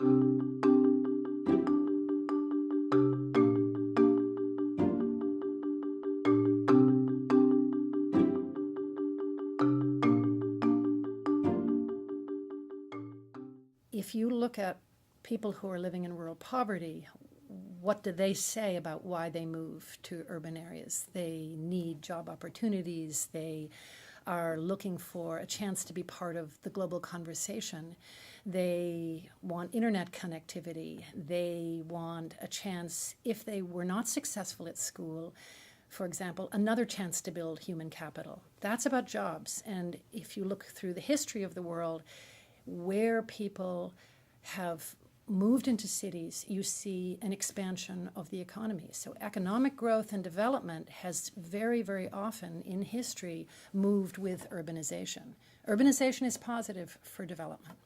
If you look at people who are living in rural poverty, what do they say about why they move to urban areas? They need job opportunities. They are looking for a chance to be part of the global conversation. They want internet connectivity. They want a chance, if they were not successful at school, for example, another chance to build human capital. That's about jobs. And if you look through the history of the world, where people have moved into cities, you see an expansion of the economy. So economic growth and development has very, very often in history moved with urbanization. Urbanization is positive for development.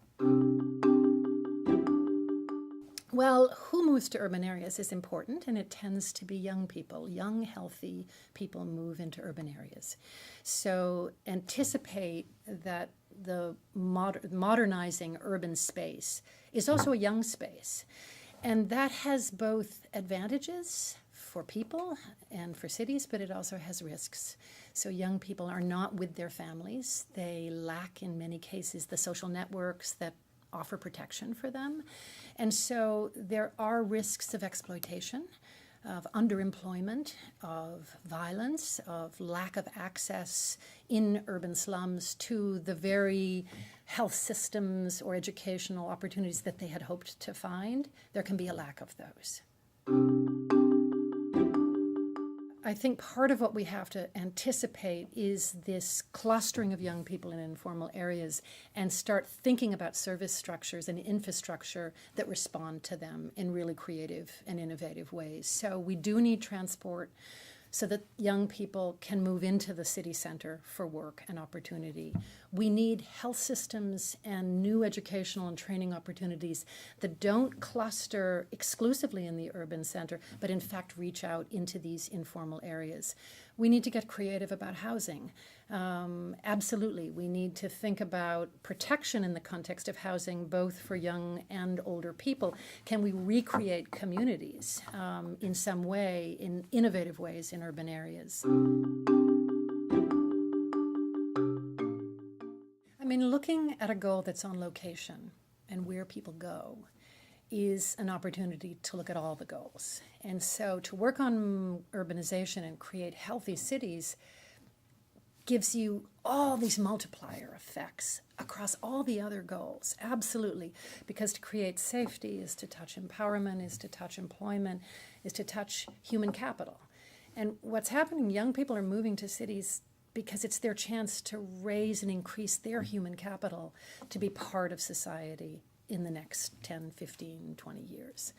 Well, who moves to urban areas is important, and it tends to be young people. Young, healthy people move into urban areas. So anticipate that the modernizing urban space is also a young space. And that has both advantages for people and for cities, but it also has risks. So young people are not with their families. They lack, in many cases, the social networks that offer protection for them. And so there are risks of exploitation, of underemployment, of violence, of lack of access in urban slums to the very health systems or educational opportunities that they had hoped to find. There can be a lack of those. I think part of what we have to anticipate is this clustering of young people in informal areas and start thinking about service structures and infrastructure that respond to them in really creative and innovative ways. So we do need transport so that young people can move into the city center for work and opportunity. We need health systems and new educational and training opportunities that don't cluster exclusively in the urban center, but in fact reach out into these informal areas. We need to get creative about housing. Absolutely, we need to think about protection in the context of housing, both for young and older people. Can we recreate communities in some way, in innovative ways in urban areas? I mean, looking at a goal that's on location and where people go is an opportunity to look at all the goals. And so to work on urbanization and create healthy cities gives you all these multiplier effects across all the other goals, absolutely. Because to create safety is to touch empowerment, is to touch employment, is to touch human capital. And what's happening, young people are moving to cities because it's their chance to raise and increase their human capital to be part of society in the next 10, 15, 20 years.